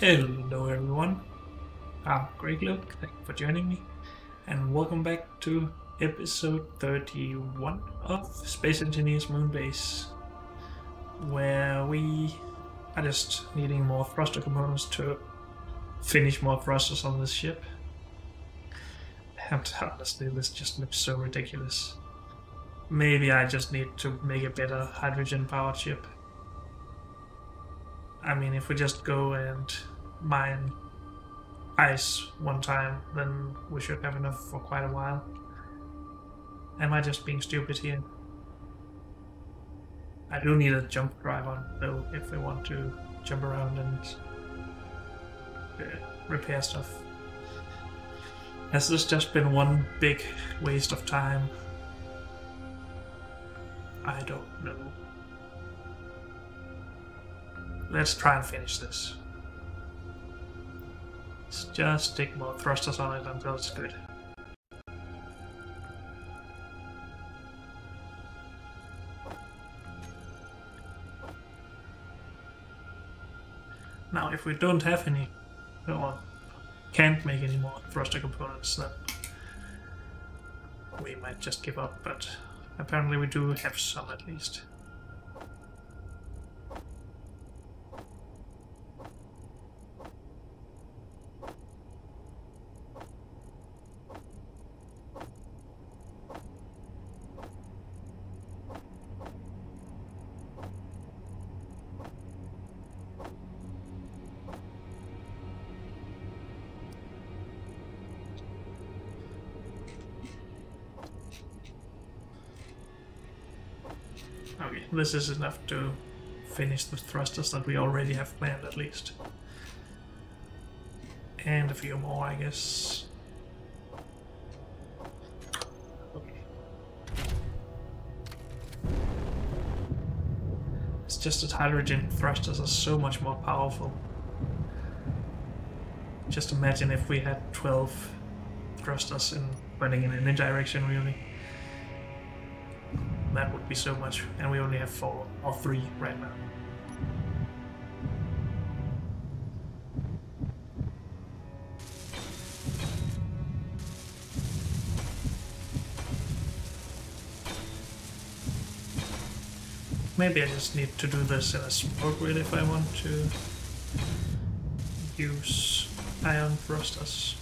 Hello everyone, I'm Greg Luke, thank you for joining me, and welcome back to episode 31 of Space Engineers Moonbase, where we are just needing more thruster components to finish more thrusters on this ship. And honestly, this just looks so ridiculous. Maybe I just need to make a better hydrogen-powered ship. I mean, if we just go and mine ice one time, then we should have enough for quite a while. Am I just being stupid here? I do need a jump drive on, though, if we want to jump around and repair stuff. Has this just been one big waste of time? I don't know. Let's try and finish this. Let's just stick more thrusters on it until it's good. Now, if we don't have any, or can't make any more thruster components, then we might just give up, but apparently we do have some at least. Okay, this is enough to finish the thrusters that we already have planned, at least. And a few more, I guess. Okay. It's just that hydrogen thrusters are so much more powerful. Just imagine if we had 12 thrusters running in any direction, really. That would be so much, and we only have 4 or 3 right now. Maybe I just need to do this in a small grid if I want to use ion thrusters.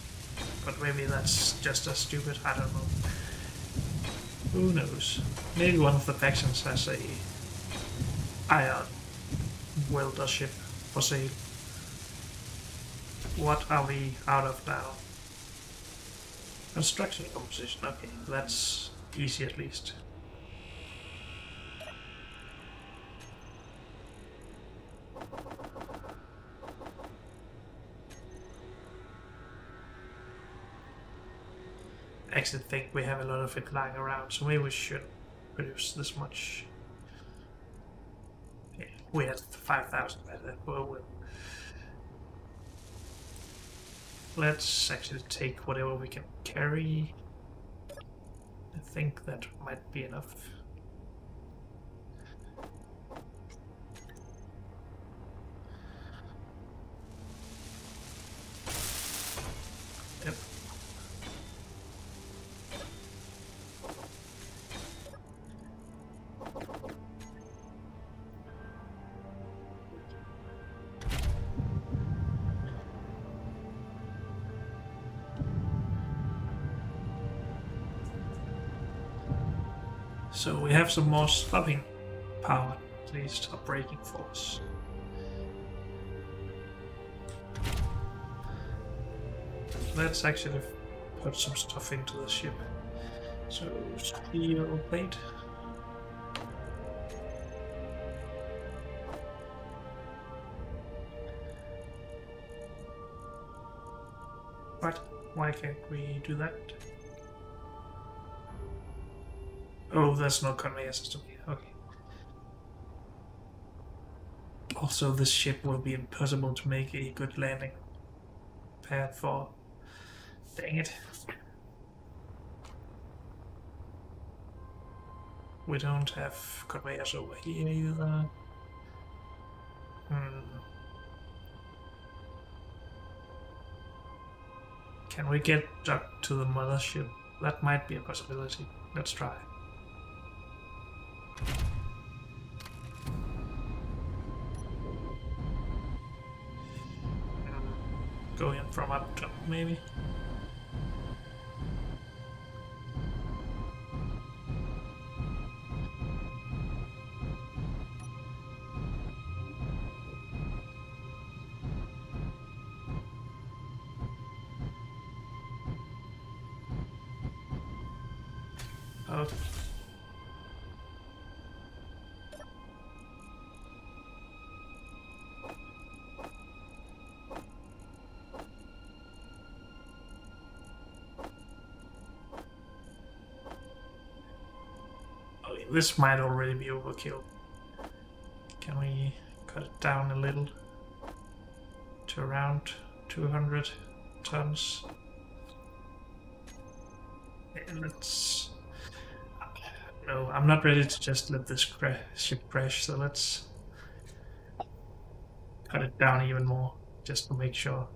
But maybe that's just as stupid, I don't know. Who knows? Maybe one of the factions has a ion welder ship for sale. What are we out of now? Construction composition, okay, that's easy at least. I actually think we have a lot of it lying around, so maybe we should produce this much. Yeah, we had 5,000 by that. Well, let's actually take whatever we can carry. I think that might be enough. Yep. So we have some more stopping power, at least, or braking force. Let's actually put some stuff into the ship. So, steel plate. What? Why can't we do that? Oh, there's no conveyor system here. Okay. Also, this ship will be impossible to make a good landing pad for. Dang it. We don't have conveyors over here either. Can we get up to the mothership? That might be a possibility. Let's try. Go in from up top, maybe. Oh. This might already be overkill. Can we cut it down a little to around 200 tons? And let's... No, I'm not ready to just let this ship crash, so let's cut it down even more, just to make sure.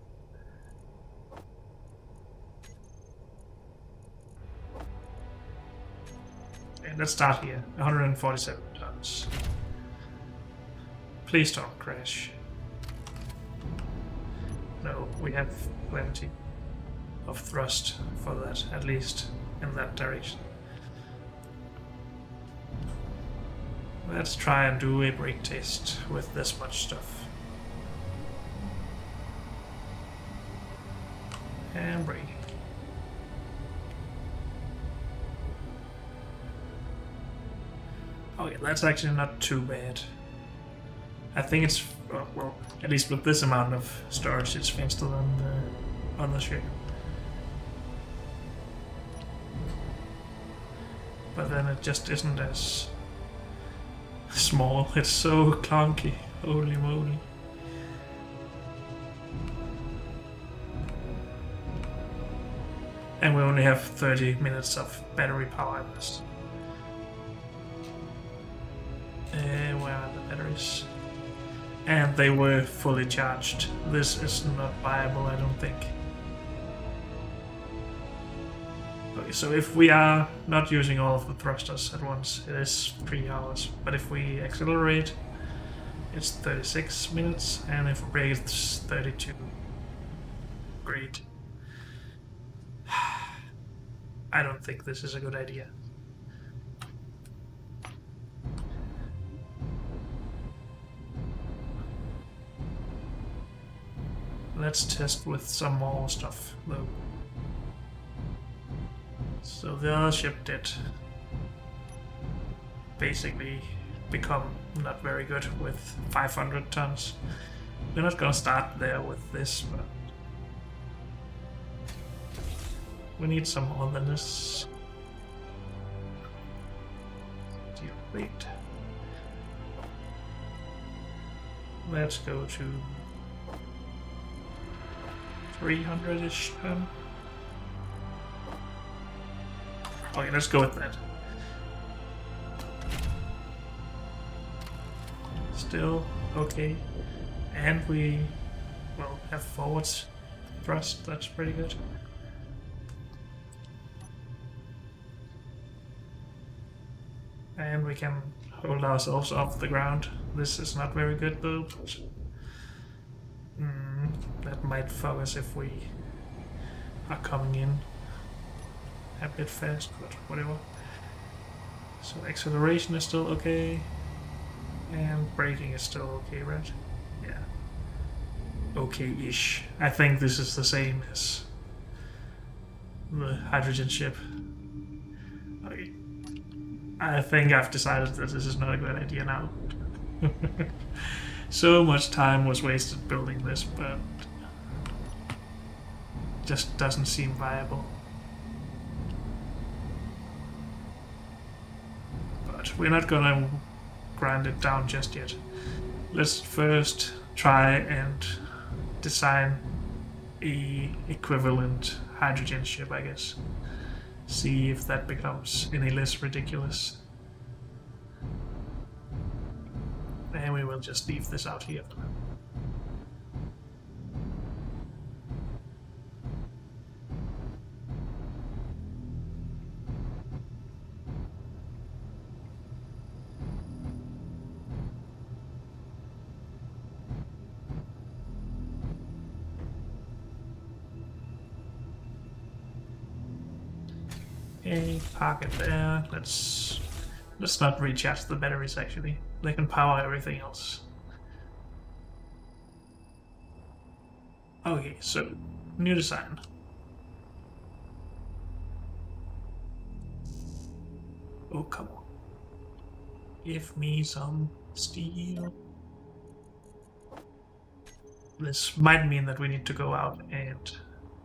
Let's start here. 147 tons. Please don't crash. No, we have plenty of thrust for that, at least in that direction. Let's try and do a brake test with this much stuff. And brake. Okay, that's actually not too bad. I think it's, well, at least with this amount of storage, it's faster than the other ship. But then it just isn't as small. It's so clunky. Holy moly. And we only have 30 minutes of battery power left. Where are the batteries? And they were fully charged. This is not viable, I don't think. Okay, so if we are not using all of the thrusters at once, it is 3 hours. But if we accelerate, it's 36 minutes, and if we brake, it's 32. Great. I don't think this is a good idea. Let's test with some more stuff, though. So the other ship did basically become not very good with 500 tons. We're not gonna start there with this, but we need some otherness. Wait. Let's go to 300-ish ton. Okay, let's go with that. Still okay. And we, well, have forwards thrust, that's pretty good. And we can hold ourselves off the ground. This is not very good though. That might fuck us if we are coming in a bit fast, but whatever. So acceleration is still okay. And braking is still okay, right? Yeah. Okay-ish. I think this is the same as the hydrogen ship. Okay. I think I've decided that this is not a good idea now. So much time was wasted building this, but just doesn't seem viable. But we're not gonna grind it down just yet. Let's first try and design a equivalent hydrogen ship, I guess. See if that becomes any less ridiculous. And we will just leave this out here for now. Okay, park it there. Let's not recharge the batteries actually. They can power everything else. Okay, so new design. Oh, come on. Give me some steel. This might mean that we need to go out and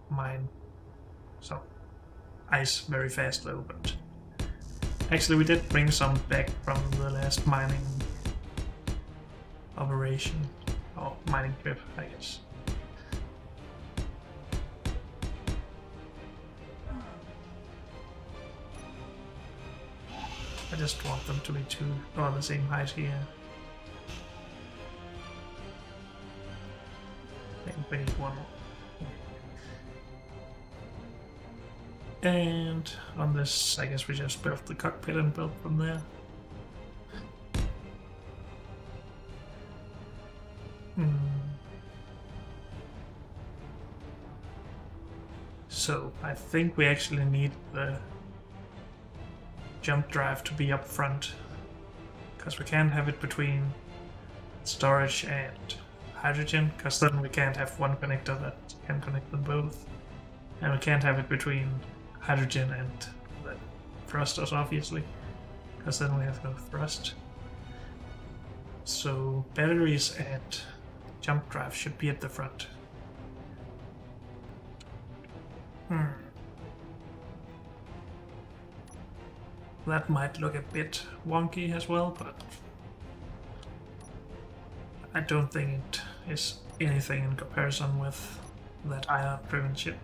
mine some ice very fast though, but actually we did bring some back from the last mining operation, or mining trip, I guess. I just want them to be the same height here. I think we need one more. And on this, I guess we just built the cockpit and built from there. So I think we actually need the jump drive to be up front, because we can't have it between storage and hydrogen, because then we can't have one connector that can connect them both, and we can't have it between hydrogen and the thrusters, obviously, because then we have no thrust. So batteries and jump drive should be at the front. That might look a bit wonky as well, but I don't think it is anything in comparison with that ion-driven ship.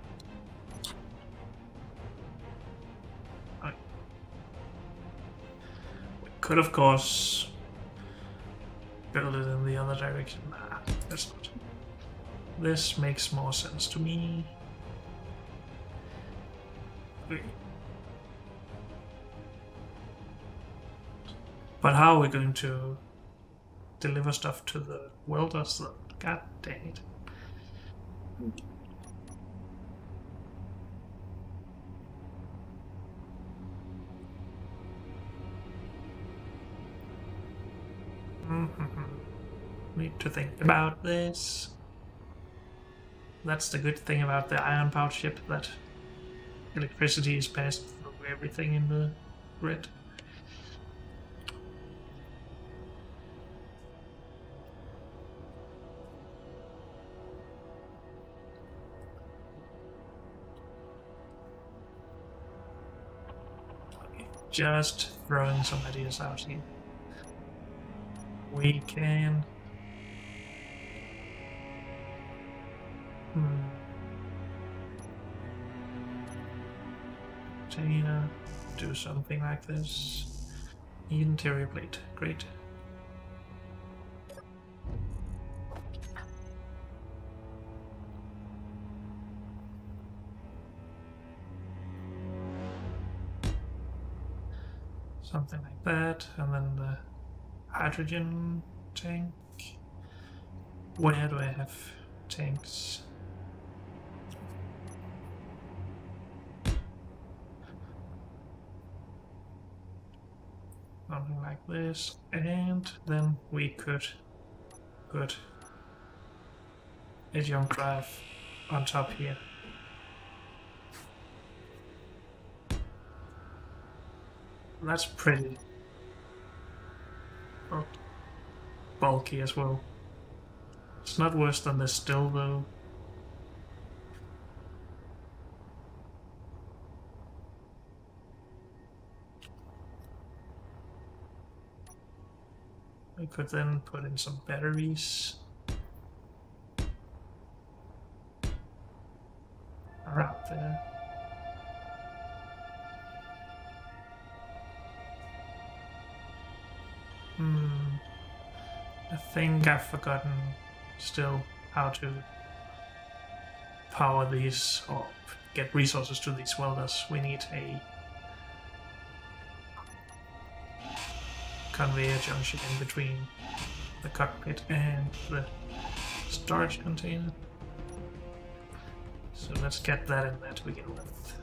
We could, of course, build it in the other direction. Nah, that's not. This makes more sense to me. Okay. But how are we going to deliver stuff to the welders? God dang it. Need to think about this. That's the good thing about the iron-powered ship, that electricity is passed through everything in the grid. Just throwing some ideas out here. We can... Container, do something like this. Interior plate, great. Something like that, and then the hydrogen tank. Where do I have tanks? Something like this, and then we could put a jump drive on top here. That's pretty bulky as well. It's not worse than this still though. We could then put in some batteries around there. I think I've forgotten still how to power these or get resources to these welders. We need a conveyor junction in between the cockpit and the storage container. So let's get that in there to begin with.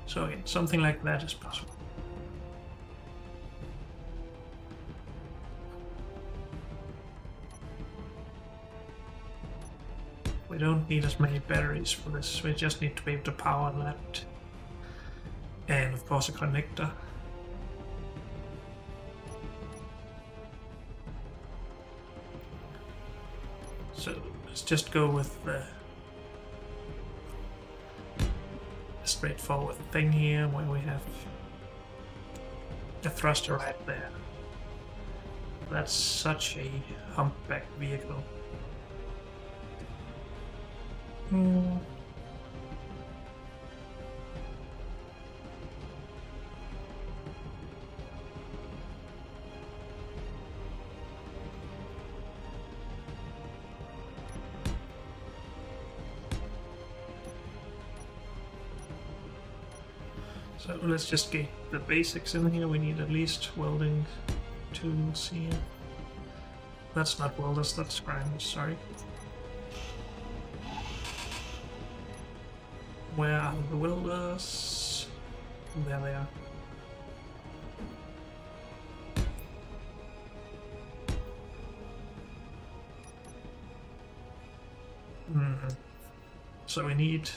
So again, something like that is possible. We don't need as many batteries for this, we just need to be able to power that. And of course a connector. So let's just go with the straightforward thing here where we have a thruster right there. That's such a humpback vehicle. So let's just get the basics in here. We need at least welding tools here. That's not welders, that's grinders, sorry. Where are the welders? There they are. So we need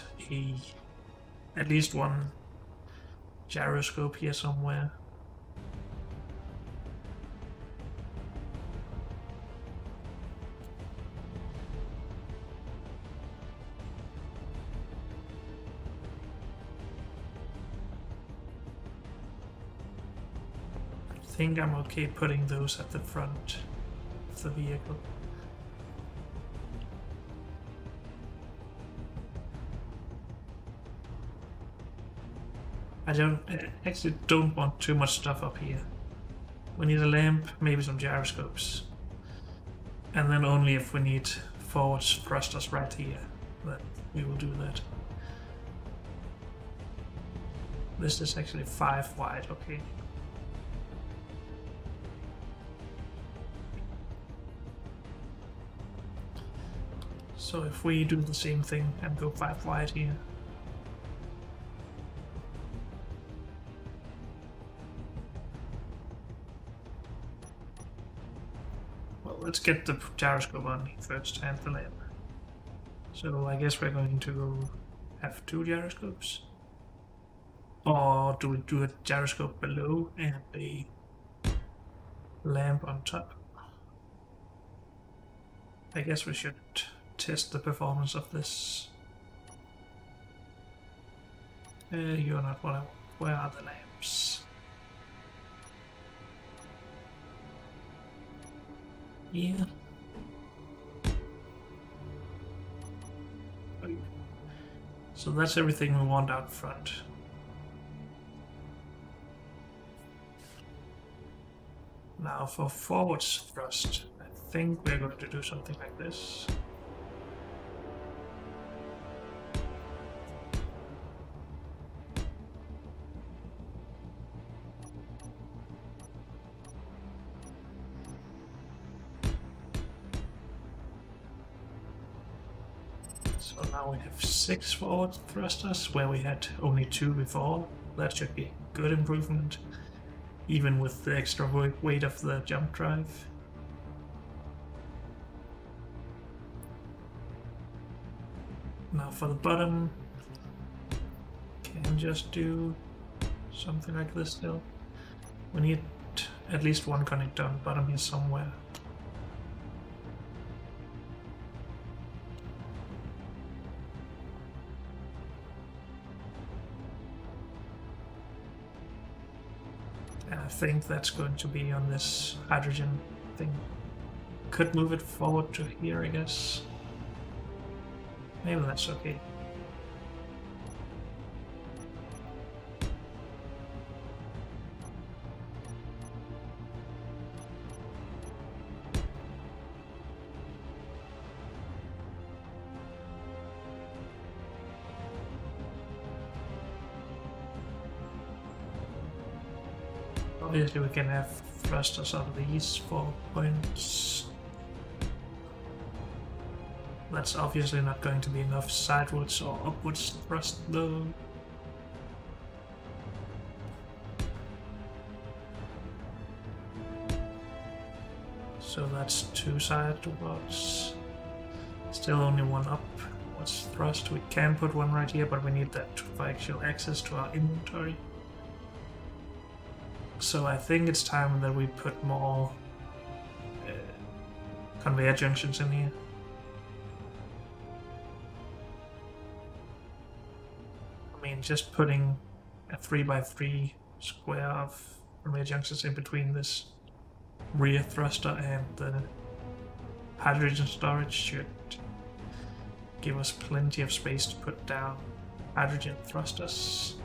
at least one gyroscope here somewhere. I think I'm okay putting those at the front of the vehicle. I actually don't want too much stuff up here. We need a lamp, maybe some gyroscopes. And then only if we need forward thrusters right here, then we will do that. This is actually 5 wide, okay. So if we do the same thing and go 5 wide here. Well, let's get the gyroscope on first and the lamp. So I guess we're going to have 2 gyroscopes. Or do we do a gyroscope below and a lamp on top? I guess we should test the performance of this. You're not what I want. Where are the lamps? Yeah. So that's everything we want out front. Now for forward thrust, I think we're going to do something like this. So now we have 6 forward thrusters, where we had only 2 before. That should be a good improvement, even with the extra weight of the jump drive. Now for the bottom, can just do something like this still. We need at least one connector on the bottom here somewhere. And I think that's going to be on this hydrogen thing. Could move it forward to here, I guess. Maybe that's okay. Obviously we can have thrusters out of these 4 points. That's obviously not going to be enough sidewards or upwards thrust though. So that's 2 sidewards. Still only 1 up. What's thrust? We can put 1 right here, but we need that for actual access to our inventory. So I think it's time that we put more conveyor junctions in here. I mean, just putting a 3x3 square of conveyor junctions in between this rear thruster and the hydrogen storage should give us plenty of space to put down hydrogen thrusters.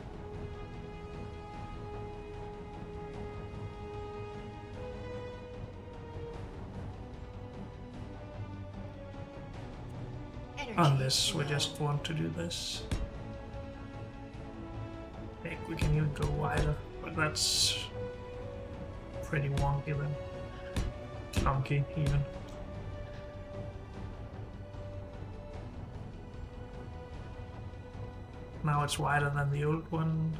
Unless we just want to do this. I think we can even go wider, but that's pretty wonky then. Clunky even. Now it's wider than the old one.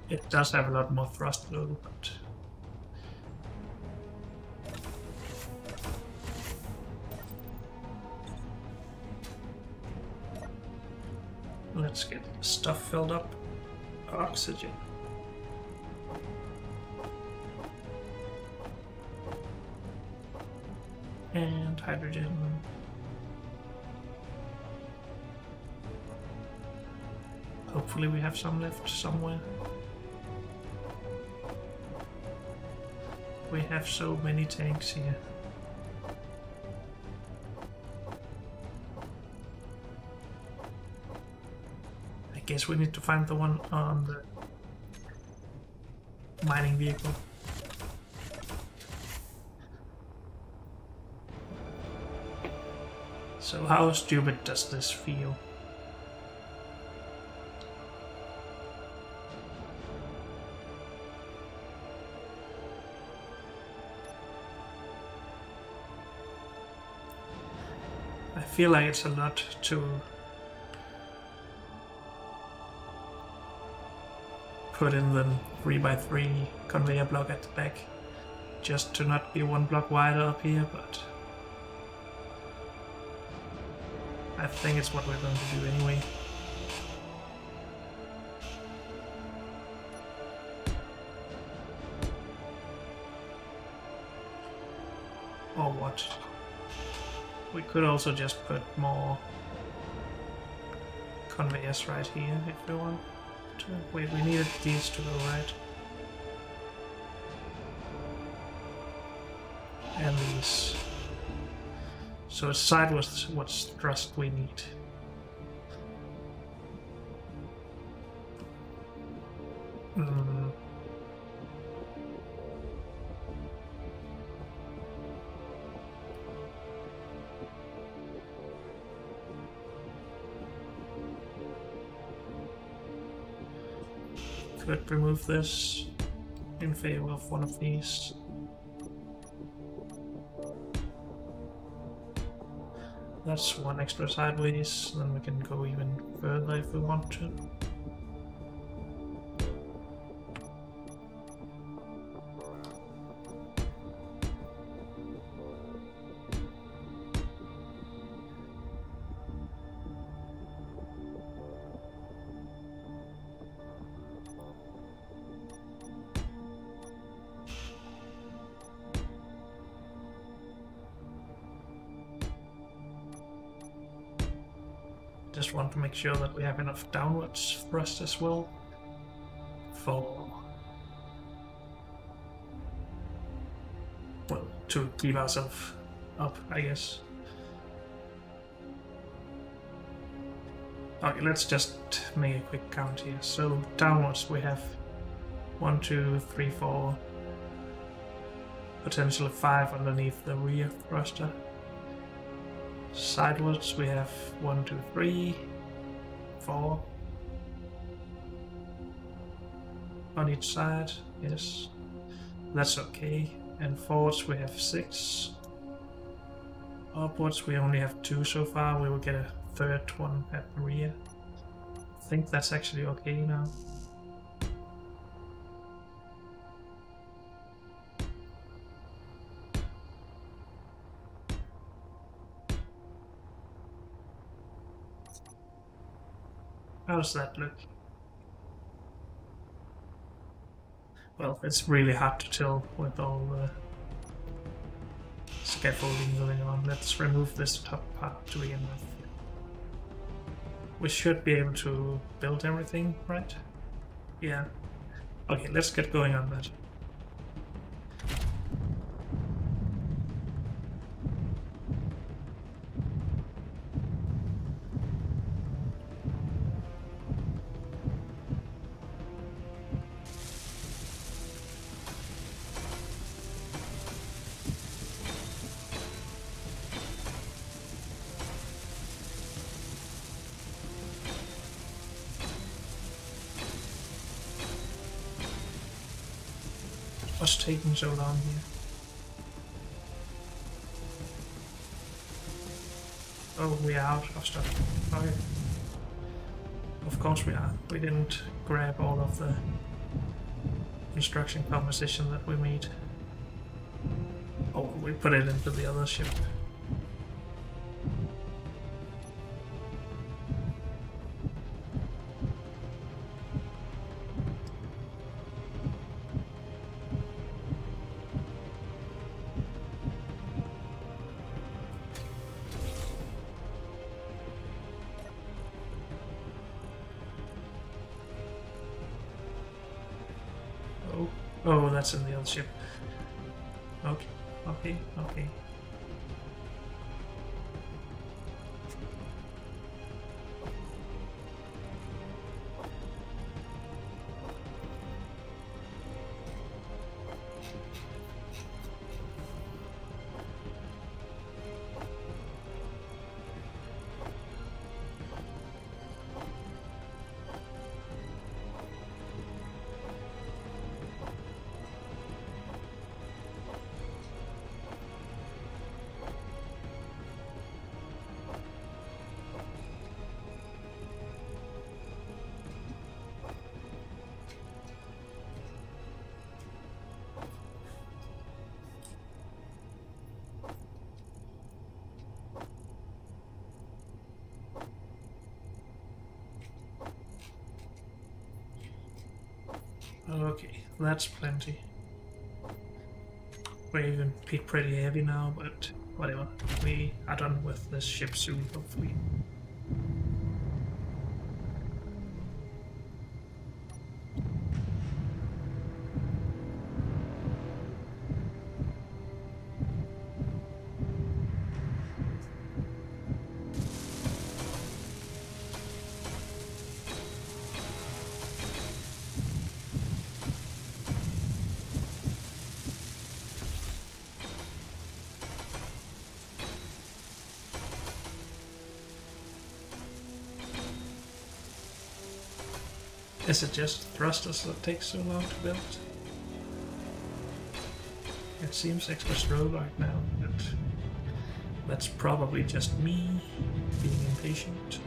It does have a lot more thrust though, but let's get stuff filled up. Oxygen. And hydrogen. Hopefully we have some left somewhere. We have so many tanks here. I guess we need to find the one on the mining vehicle. So how stupid does this feel? I feel like it's a lot to put in the 3x3 conveyor block at the back, just to not be 1 block wider up here, but I think it's what we're going to do anyway. Or what? We could also just put more conveyors right here if we want to. Wait, we needed these to go right. And these. So it's sideways what's thrust we need. Could remove this in favor of one of these. That's 1 extra sideways, then we can go even further if we want to. Just want to make sure that we have enough downwards thrust as well for, well, to keep ourselves up, I guess. Okay, let's just make a quick count here. So downwards we have 1, 2, 3, 4, potentially 5 underneath the rear thruster. Sidewards we have 1, 2, 3, 4 on each side, yes, that's okay. And forwards we have 6. Upwards we only have 2 so far, we will get a 3rd one at the rear. I think that's actually okay now. How does that look? Well, it's really hard to tell with all the scaffolding going on. Let's remove this top part to begin with. We should be able to build everything, right? Yeah. Okay, let's get going on that. What's taking so long here? Oh, we are out of stuff. Okay. Of course we are. We didn't grab all of the construction composition that we made. Oh, we put it into the other ship. Oh, that's in the other ship. Okay, okay, okay. Okay, that's plenty. We're even pretty heavy now, but whatever. We are done with this ship soon, hopefully. Is it just thrusters that take so long to build? It seems extra slow right now, but that's probably just me being impatient.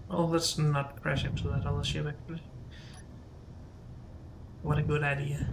Oh, let's not crash into that other ship actually. What a good idea.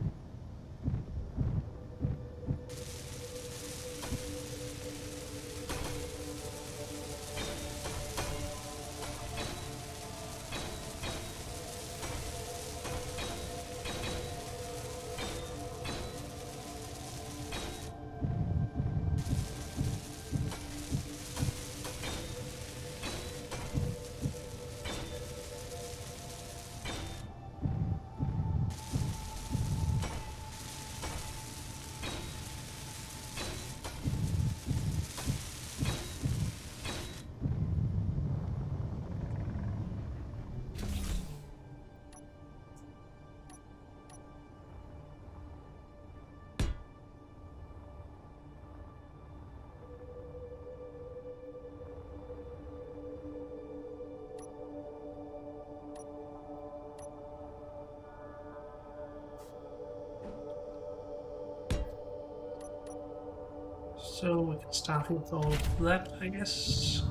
So we can start with all of that, I guess.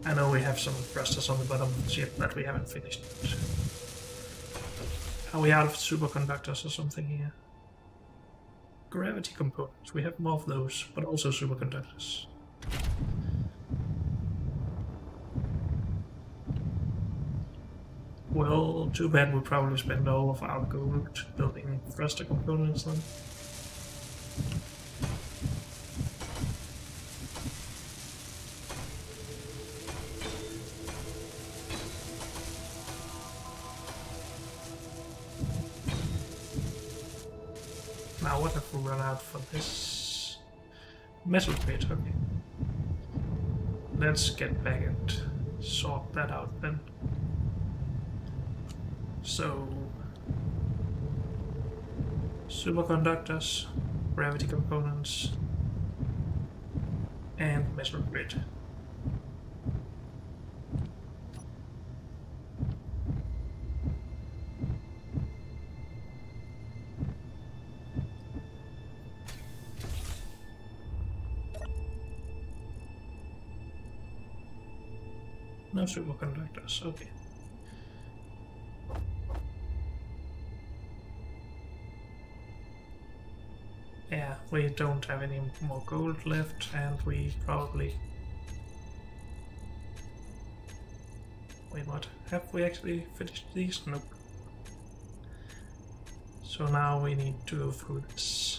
I know we have some thrusters on the bottom of the ship that we haven't finished. Are we out of superconductors or something here? Gravity components, we have more of those, but also superconductors. Well, too bad we probably spend all of our gold building thruster components then. Now what have we run out for this? Metal pit, okay. Let's get back and sort that out then. So, superconductors, gravity components, and metal grid. No superconductors, okay. Yeah, we don't have any more gold left, and we probably... Wait, what? Have we actually finished these? Nope. So now we need to go through this.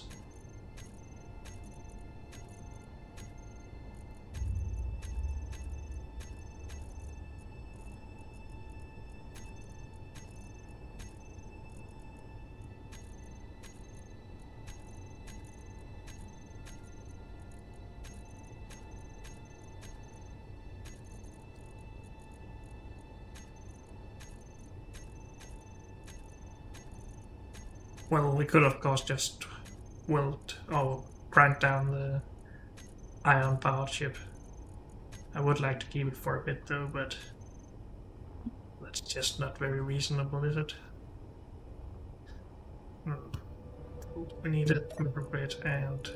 Well, we could of course just weld or grind down the iron powered ship. I would like to keep it for a bit though, but that's just not very reasonable, is it? We need a metal grid and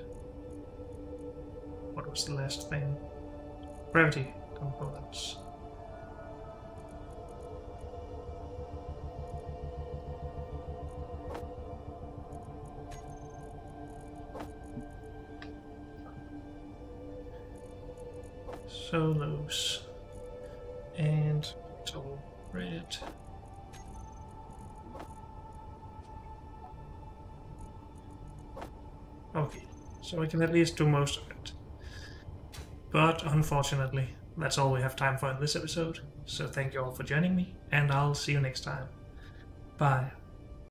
what was the last thing? Gravity components. So those and metal grid. Okay, so we can at least do most of it. But unfortunately, that's all we have time for in this episode. So thank you all for joining me, and I'll see you next time. Bye.